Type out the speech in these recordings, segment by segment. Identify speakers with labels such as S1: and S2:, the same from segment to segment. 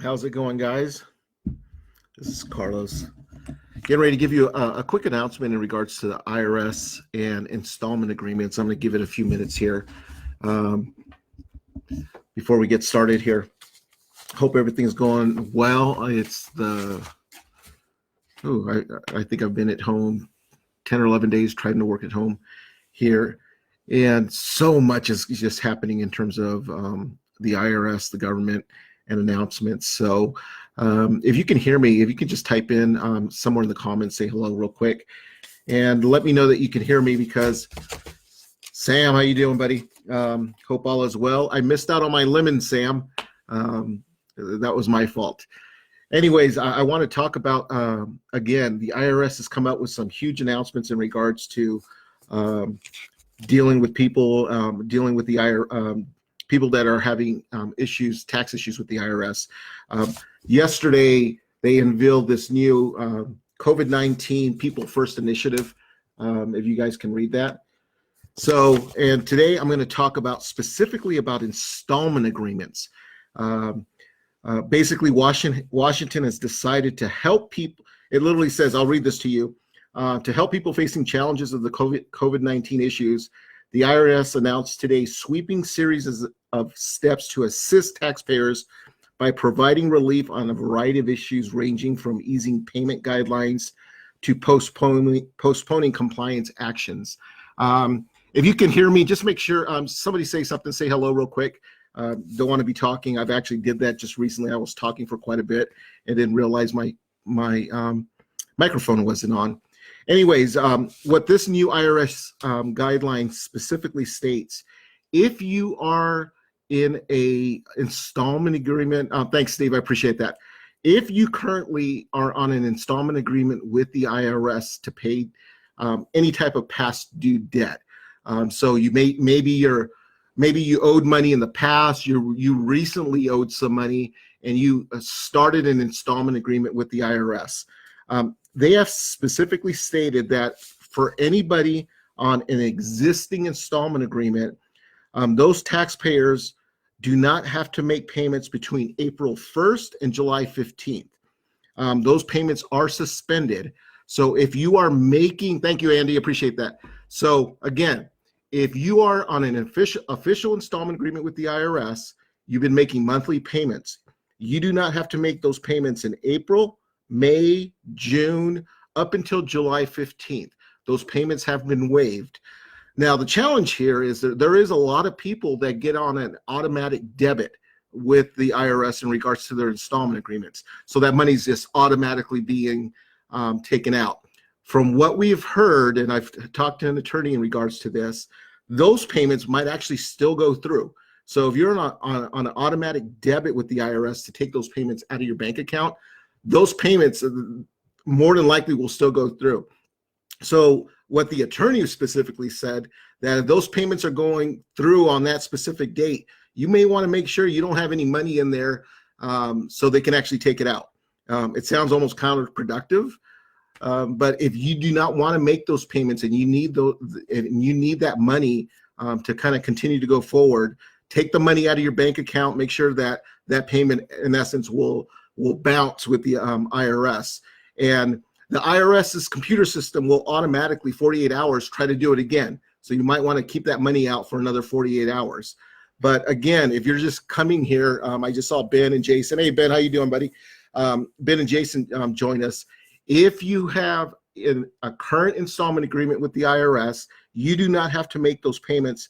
S1: How's it going, guys? This is Carlos. Getting ready to give you a quick announcement in regards to the IRS and installment agreements. I'm going to give it a few minutes here before we get started here. Hope everything's going well. I think I've been at home 10 or 11 days trying to work at home here. And so much is just happening in terms of the IRS, the government, and announcements. So if you can hear me, if you can just type in somewhere in the comments, say hello real quick, and let me know that you can hear me, because Sam, how you doing, buddy? Hope all is well. I missed out on my lemon, Sam. That was my fault. Anyways, I want to talk about, again, the IRS has come out with some huge announcements in regards to dealing with people, dealing with the people that are having tax issues with the IRS. Yesterday, they unveiled this new COVID-19 People First Initiative, if you guys can read that. So, and today I'm going to talk specifically about installment agreements. Basically, Washington has decided to help people. It literally says, I'll read this to you, to help people facing challenges of the COVID-19 issues. The IRS announced today sweeping series of steps to assist taxpayers by providing relief on a variety of issues, ranging from easing payment guidelines to postponing compliance actions. If you can hear me, just make sure somebody say something, say hello real quick. Don't want to be talking. I've actually did that just recently. I was talking for quite a bit and didn't realize my microphone wasn't on. Anyways, what this new IRS guideline specifically states, if you are in a installment agreement, thanks, Steve, I appreciate that. If you currently are on an installment agreement with the IRS to pay any type of past due debt, so you maybe you owed money in the past, you recently owed some money, and you started an installment agreement with the IRS. They have specifically stated that for anybody on an existing installment agreement, those taxpayers do not have to make payments between April 1st and July 15th. Those payments are suspended. So if you are making, thank you, Andy, appreciate that. So again, if you are on an official installment agreement with the IRS, you've been making monthly payments. You do not have to make those payments in April, May, June, up until July 15th. Those payments have been waived. Now, the challenge here is that there is a lot of people that get on an automatic debit with the IRS in regards to their installment agreements. So that money's just automatically being taken out. From what we've heard, and I've talked to an attorney in regards to this, those payments might actually still go through. So if you're on an automatic debit with the IRS to take those payments out of your bank account, those payments more than likely will still go through. So what the attorney specifically said, that if those payments are going through on that specific date, you may want to make sure you don't have any money in there so they can actually take it out. It sounds almost counterproductive, but if you do not want to make those payments and you need that money to kind of continue to go forward, take the money out of your bank account, make sure that that payment in essence will bounce with the IRS. And the IRS's computer system will automatically 48 hours try to do it again. So you might want to keep that money out for another 48 hours. But again, if you're just coming here, I just saw Ben and Jason. Hey, Ben, how you doing, buddy? Ben and Jason join us. If you have a current installment agreement with the IRS, you do not have to make those payments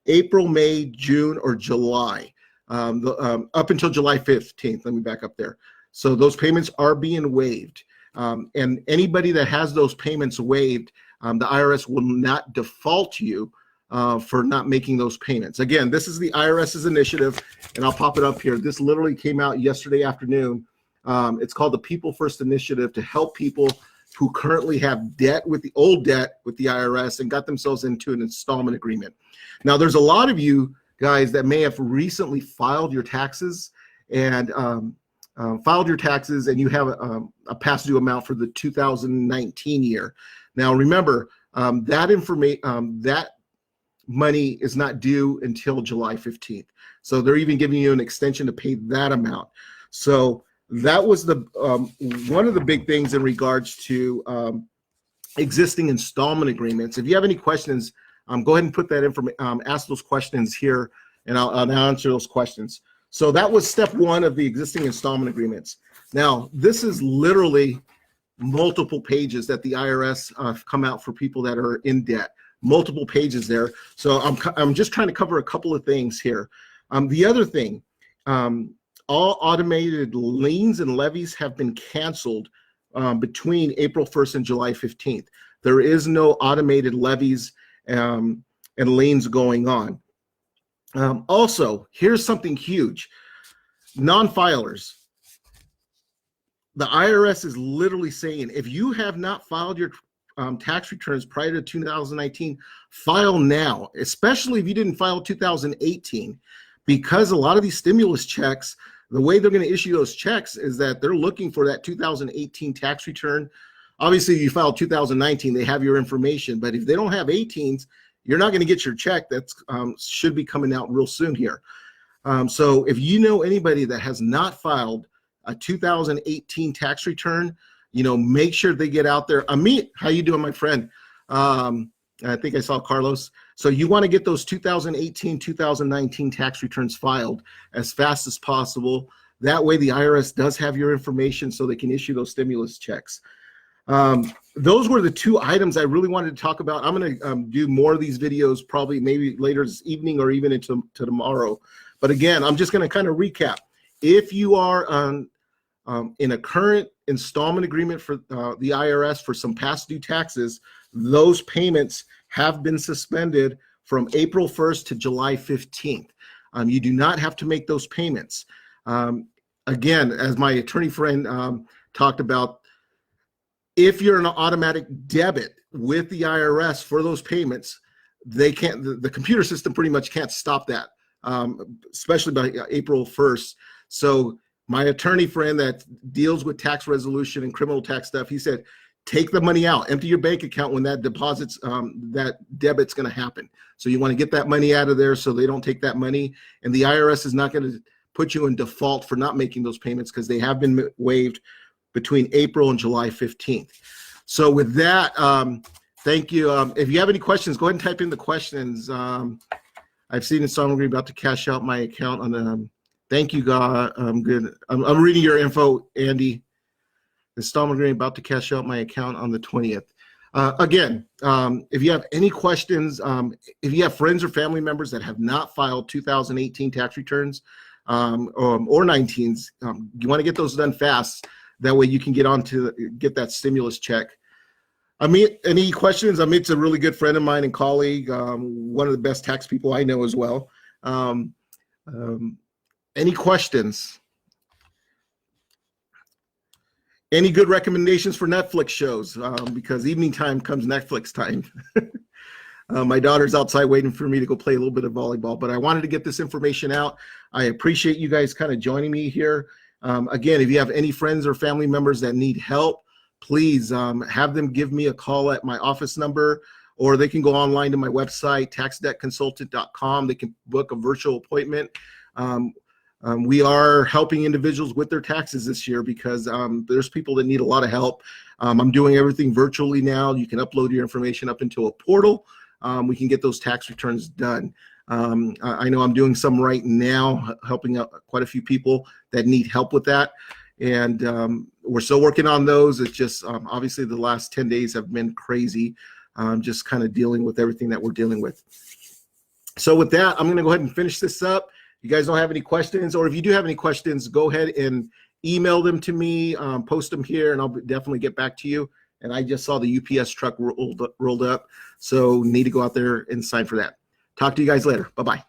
S1: April, May, June, or July, up until July 15th. Let me back up there. So those payments are being waived. And anybody that has those payments waived, the IRS will not default you for not making those payments. Again, this is the IRS's initiative, and I'll pop it up here. This literally came out yesterday afternoon. It's called the People First Initiative, to help people who currently have debt with the IRS and got themselves into an installment agreement. Now, there's a lot of you guys that may have recently filed your taxes and you have a past due amount for the 2019 year. Now, remember, that money is not due until July 15th. So they're even giving you an extension to pay that amount. So that was the one of the big things in regards to existing installment agreements. If you have any questions, go ahead and put that ask those questions here, and I'll answer those questions. So that was step one of the existing installment agreements. Now, this is literally multiple pages that the IRS come out for people that are in debt. Multiple pages there. So I'm just trying to cover a couple of things here. The other thing, all automated liens and levies have been canceled between April 1st and July 15th. There is no automated levies and liens going on. Also, here's something huge. Non-filers. The IRS is literally saying, if you have not filed your tax returns prior to 2019, file now, especially if you didn't file 2018, because a lot of these stimulus checks, the way they're going to issue those checks is that they're looking for that 2018 tax return. Obviously, if you file 2019, they have your information, but if they don't have 18s, you're not going to get your check. That's should be coming out real soon here. So if you know anybody that has not filed a 2018 tax return, make sure they get out there. Amit, how you doing, my friend? I think I saw Carlos. So you want to get those 2018, 2019 tax returns filed as fast as possible. That way the IRS does have your information so they can issue those stimulus checks. Those were the two items I really wanted to talk about. I'm going to do more of these videos probably maybe later this evening or even into tomorrow. But again, I'm just going to kind of recap. If you are in a current installment agreement for the IRS for some past due taxes, those payments have been suspended from April 1st to July 15th. You do not have to make those payments. Again, as my attorney friend talked about, if you're an automatic debit with the IRS for those payments, they can't, the computer system pretty much can't stop that, especially by April 1st. So my attorney friend that deals with tax resolution and criminal tax stuff, he said, take the money out, empty your bank account when that deposits, that debit's going to happen. So you want to get that money out of there so they don't take that money. And the IRS is not going to put you in default for not making those payments because they have been waived between April and July 15th. So with that, thank you. If you have any questions, go ahead and type in the questions. I've seen installment agreement about to cash out my account on the, thank you, God. I'm good. I'm reading your info, Andy. Installment agreement about to cash out my account on the 20th. Again, if you have any questions, if you have friends or family members that have not filed 2018 tax returns or 19s, you want to get those done fast. That way you can get on to get that stimulus check. Amit, any questions? Amit's a really good friend of mine and colleague, one of the best tax people I know as well. Any questions? Any good recommendations for Netflix shows? Because evening time comes Netflix time. My daughter's outside waiting for me to go play a little bit of volleyball, but I wanted to get this information out. I appreciate you guys kind of joining me here. Again, if you have any friends or family members that need help, please have them give me a call at my office number, or they can go online to my website, taxdebtconsultant.com. They can book a virtual appointment. We are helping individuals with their taxes this year because there's people that need a lot of help. I'm doing everything virtually now. You can upload your information up into a portal. We can get those tax returns done. I know I'm doing some right now, helping out quite a few people that need help with that. And we're still working on those. It's just obviously the last 10 days have been crazy, just kind of dealing with everything that we're dealing with. So with that, I'm going to go ahead and finish this up. You guys don't have any questions, or if you do have any questions, go ahead and email them to me, post them here, and I'll definitely get back to you. And I just saw the UPS truck rolled up, so need to go out there and sign for that. Talk to you guys later. Bye-bye.